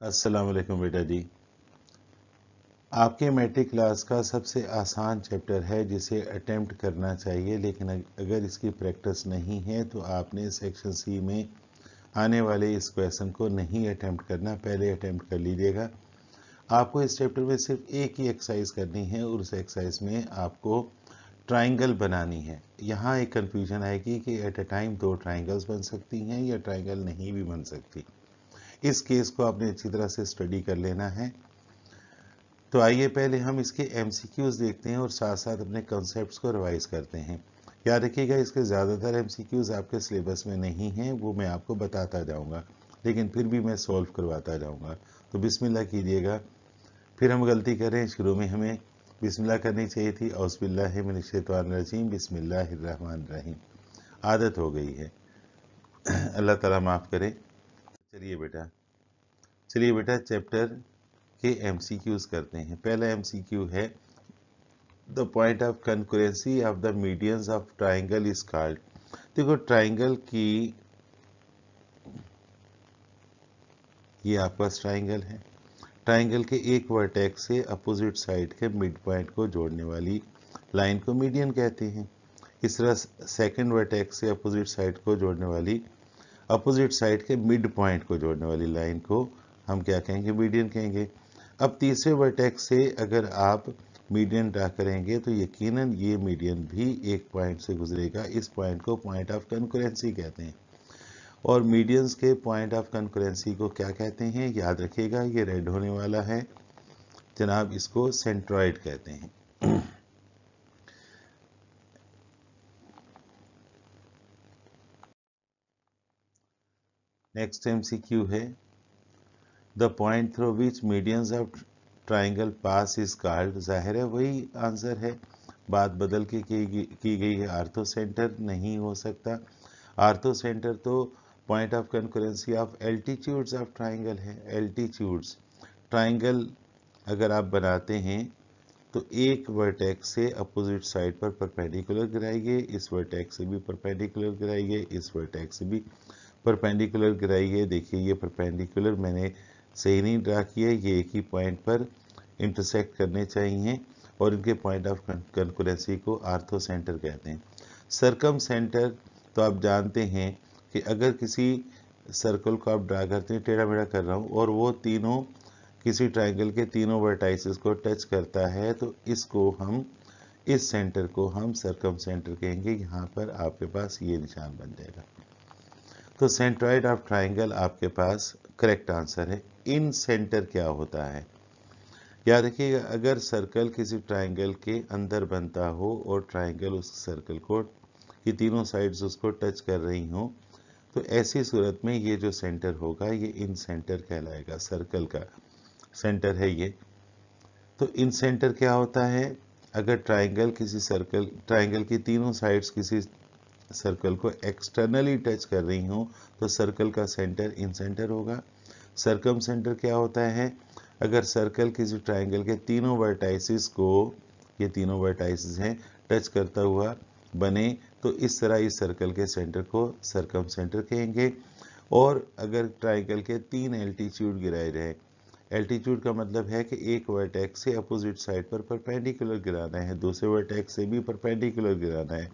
अस्सलाम वालेकुम बेटा जी। आपके मैट्रिक क्लास का सबसे आसान चैप्टर है जिसे अटेम्प्ट करना चाहिए, लेकिन अगर इसकी प्रैक्टिस नहीं है तो आपने सेक्शन सी में आने वाले इस क्वेश्चन को नहीं अटेम्प्ट करना, पहले अटेम्प्ट कर लीजिएगा। आपको इस चैप्टर में सिर्फ एक ही एक्सरसाइज करनी है और उस एक्सरसाइज में आपको ट्राइंगल बनानी है। यहाँ एक कन्फ्यूजन आएगी कि एट अ टाइम दो ट्राइंगल्स बन सकती हैं या ट्राइंगल नहीं भी बन सकती। इस केस को आपने अच्छी तरह से स्टडी कर लेना है। तो आइए पहले हम इसके एमसीक्यूज देखते हैं और साथ साथ अपने कॉन्सेप्ट्स को रिवाइज करते हैं। याद रखिएगा, इसके ज़्यादातर एमसीक्यूज आपके सिलेबस में नहीं हैं, वो मैं आपको बताता जाऊंगा, लेकिन फिर भी मैं सॉल्व करवाता जाऊंगा। तो बिस्मिल्लाह कीजिएगा। फिर हम गलती करें, शुरू में हमें बिस्मिल्लाह करनी चाहिए थी। औज़ुबिल्लाहि मिनश्शैतानिर्रजीम, बिस्मिल्लाहिर्रहमानिर्रहीम। आदत हो गई है, अल्लाह ताला माफ़ करे। चलिए बेटा चैप्टर के एमसीक्यूज करते हैं। पहला एमसीक्यू है the point of concurrency of the medians of triangle is called. देखो ट्राइंगल की, ये आपका ट्राइंगल है। ट्राइंगल के एक वर्टेक्स से अपोजिट साइड के मिड पॉइंट को जोड़ने वाली लाइन को मीडियन कहते हैं। इस तरह सेकंड वर्टेक्स से अपोजिट साइड को जोड़ने वाली, अपोजिट साइड के मिड पॉइंट को जोड़ने वाली लाइन को हम क्या कहेंगे? मीडियन कहेंगे। अब तीसरे वर्टेक्स से अगर आप मीडियन ड्रा करेंगे तो यकीनन ये मीडियन भी एक पॉइंट से गुजरेगा। इस पॉइंट को पॉइंट ऑफ कंकरेंसी कहते हैं। और मीडियंस के पॉइंट ऑफ कंकरेंसी को क्या कहते हैं? याद रखिएगा, ये रेड होने वाला है जनाब, इसको सेंट्रॉइड कहते हैं। नेक्स्ट एमसीक्यू है the point through which medians of triangle pass is called. जाहिर है वही आंसर है, बात बदल के की गई है। आर्थो सेंटर नहीं हो सकता। आर्थो सेंटर तो point of concurrency of altitudes of triangle है। एल्टीट्यूड्स ट्राइंगल अगर आप बनाते हैं तो एक वर्टेक्स से अपोजिट साइड पर परपेंडिकुलर गिराइए, इस वर्टेक्स से भी परपेंडिकुलर गिराइए, इस वर्टेक्स से भी परपेंडिकुलर गिराइए। देखिए ये परपेंडिकुलर मैंने सही नहीं ड्रा किया, ये एक ही पॉइंट पर इंटरसेक्ट करने चाहिए और इनके पॉइंट ऑफ कंकरेंसी को आर्थो सेंटर कहते हैं। सरकम सेंटर तो आप जानते हैं कि अगर किसी सर्कल को आप ड्रा करते हैं, टेढ़ा मेढ़ा कर रहा हूँ, और वो तीनों किसी ट्राइंगल के तीनों वर्टाइसेस को टच करता है तो इसको हम, इस सेंटर को हम सरकम सेंटर कहेंगे। यहाँ पर आपके पास ये निशान बन जाएगा। तो सेंट्रॉइड ऑफ ट्राइंगल आपके पास करेक्ट आंसर है। इन सेंटर क्या होता है? याद रखिएगा, अगर सर्कल किसी ट्राइंगल के अंदर बनता हो और ट्राइंगल उस सर्कल को की तीनों साइड्स उसको टच कर रही हो, तो ऐसी सूरत में ये जो सेंटर होगा ये इन सेंटर कहलाएगा। सर्कल का सेंटर है ये। तो इन सेंटर क्या होता है? अगर ट्राइंगल किसी सर्कल, ट्राइंगल की तीनों साइड्स किसी सर्कल को एक्सटर्नली टच कर रही हो तो सर्कल का सेंटर इन सेंटर होगा। सरकम सेंटर क्या होता है? अगर सर्कल किसी ट्राइंगल के तीनों वर्टाइसिस को, ये तीनों वर्टाइसिस हैं, टच करता हुआ बने तो इस तरह इस सर्कल के सेंटर को सरकम सेंटर कहेंगे। और अगर ट्राइंगल के तीन एल्टीट्यूड गिराए रहे, एल्टीट्यूड का मतलब है कि एक वर्टेक्स से अपोजिट साइड पर परपेंडिकुलर गिराना है, दूसरे वर्टेक्स से भी परपेंडिकुलर गिराना है,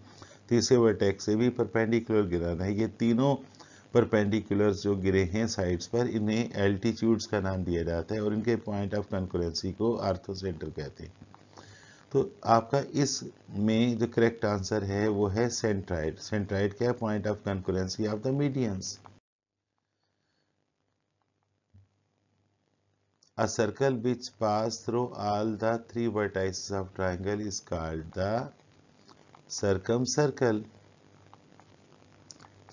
तीसरे वर्टेक्स से भी परपेंडिकुलर गिराना है। ये तीनों परपेंडिकुलर्स जो गिरे हैं साइड्स पर, इन्हें एल्टीट्यूड्स का नाम दिया जाता है और इनके पॉइंट ऑफ कंकरेंसी को आर्थो सेंटर कहते हैं। तो आपका इस में जो करेक्ट आंसर है वो है सेंट्राइड। सेंट्राइड क्या है? Point of concurrency of the medians. A circle which pass through all the three vertices of triangle is called the circumcircle।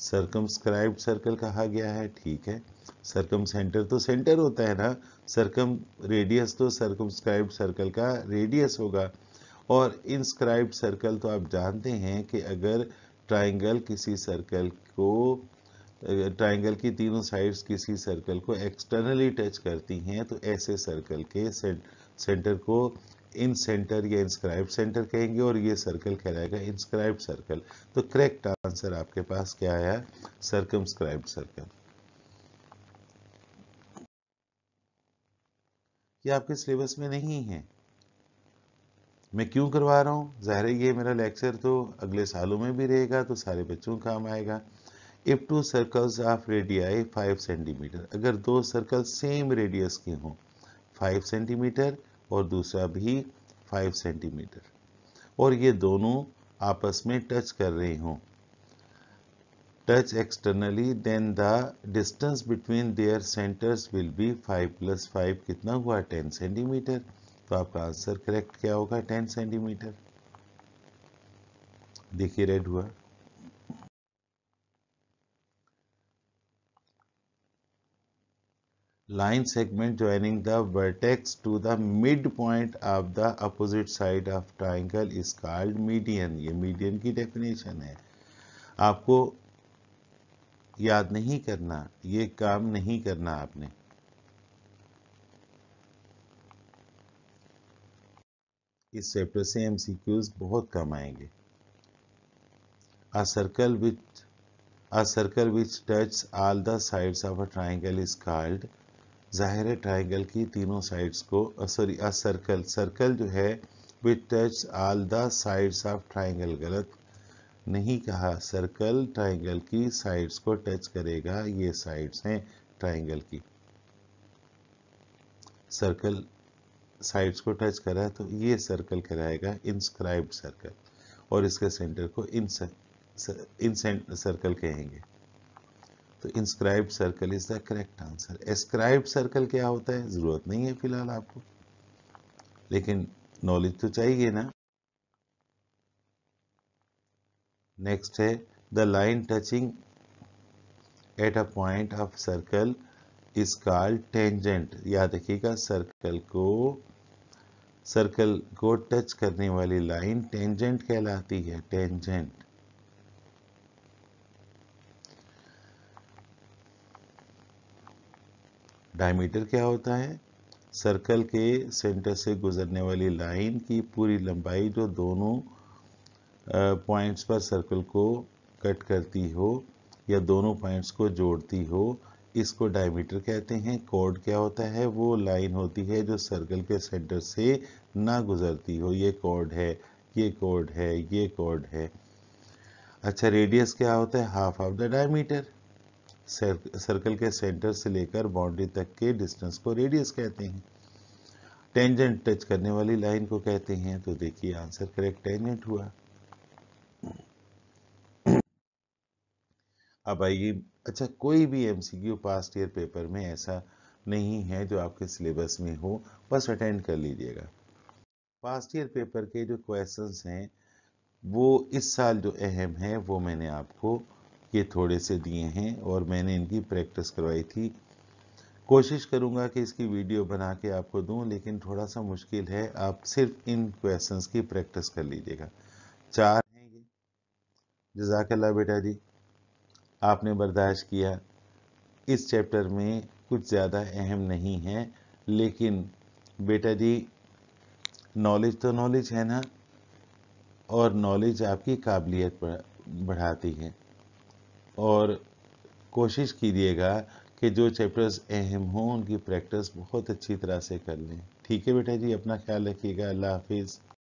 Circumscribed circle कहा गया है, ठीक है। सर्कम सेंटर तो सेंटर होता है ना, सर्कम रेडियस तो सर्कमस्क्राइब्ड सर्कल का रेडियस होगा। और इंस्क्राइब्ड सर्कल तो आप जानते हैं कि अगर ट्राइंगल किसी सर्कल को, ट्राइंगल की तीनों साइड्स किसी सर्कल को एक्सटर्नली टच करती हैं तो ऐसे सर्कल के सेंटर को इन सेंटर या इंस्क्राइब्ड सेंटर कहेंगे और ये सर्कल कहलाएगा इंस्क्राइब्ड सर्कल। तो करेक्ट आंसर आपके पास क्या आया? Circumscribed circle. ये आपके सिलेबस में नहीं है। मैं क्यों करवा रहा हूँ? ज़ाहिर है ये मेरा लेक्चर तो अगले सालों में भी रहेगा, तो सारे बच्चों को काम आएगा। If two circles of radii 5 centimetre, अगर दो सर्कल सेम रेडियस के हों 5 सेंटीमीटर और दूसरा भी 5 सेंटीमीटर, और ये दोनों आपस में टच कर रहे हों, touch externally, then the distance between their centres will be 5 + 5 कितना हुआ? 10 सेंटीमीटर। तो आपका आंसर करेक्ट क्या होगा? 10 सेंटीमीटर। देखिए रेड हुआ। Line segment joining the vertex to the midpoint of the opposite side of triangle is called median। ये median की definition है। आपको याद नहीं करना, ये काम नहीं करना आपने। इस चैप्टर से MCQs बहुत कम आएंगे। A circle which touches all the sides of a triangle is called, जाहिर है ट्राइंगल की तीनों साइड्स को, सॉरी अ सर्कल जो है विच touch all the sides of triangle, गलत नहीं कहा, सर्कल ट्राइंगल की साइड्स को टच करेगा, ये साइड्स हैं ट्राइंगल की, सर्कल साइड्स को टच करा है तो ये सर्कल कहलाएगा इंस्क्राइब्ड सर्कल, और इसके सेंटर को इन सर्कल कहेंगे। तो inscribed circle is the correct answer. Ascribed circle क्या होता है जरूरत नहीं है फिलहाल आपको, लेकिन नॉलेज तो चाहिए ना। नेक्स्ट है the line touching at a point of circle is called tangent. याद रखिएगा सर्कल को टच करने वाली लाइन टेंजेंट कहलाती है, टेंजेंट। डायमीटर क्या होता है? सर्कल के सेंटर से गुजरने वाली लाइन की पूरी लंबाई जो दोनों पॉइंट्स पर सर्कल को कट करती हो या दोनों पॉइंट्स को जोड़ती हो, इसको डायमीटर कहते हैं। कॉर्ड क्या होता है? वो लाइन होती है जो सर्कल के सेंटर से ना गुजरती हो। ये कॉर्ड है, ये कॉर्ड है, ये कॉर्ड है। अच्छा, रेडियस क्या होता है? Half of the diameter. Circle के सेंटर से लेकर बाउंड्री तक के डिस्टेंस को रेडियस कहते हैं। टेंजेंट टच करने वाली लाइन को कहते हैं। तो देखिए आंसर करेक्ट टेंजेंट हुआ। अब आइए, अच्छा कोई भी MCQ पास्ट ईयर पेपर में ऐसा नहीं है जो आपके सिलेबस में हो, बस अटेंड कर लीजिएगा। पास्ट ईयर पेपर के जो क्वेश्चंस हैं वो इस साल जो अहम है वो मैंने आपको ये थोड़े से दिए हैं और मैंने इनकी प्रैक्टिस करवाई थी। कोशिश करूंगा कि इसकी वीडियो बना के आपको दूं, लेकिन थोड़ा सा मुश्किल है। आप सिर्फ इन क्वेश्चंस की प्रैक्टिस कर लीजिएगा। 4 हैं ये। जज़ाकल्लाह बेटा जी, आपने बर्दाश्त किया। इस चैप्टर में कुछ ज़्यादा अहम नहीं है, लेकिन बेटा जी नॉलेज तो नॉलेज है ना, और नॉलेज आपकी काबिलियत बढ़ाती है। और कोशिश कीजिएगा कि जो चैप्टर्स अहम हों उनकी प्रैक्टिस बहुत अच्छी तरह से कर लें। ठीक है बेटा जी, अपना ख्याल रखिएगा। अल्लाह हाफिज़।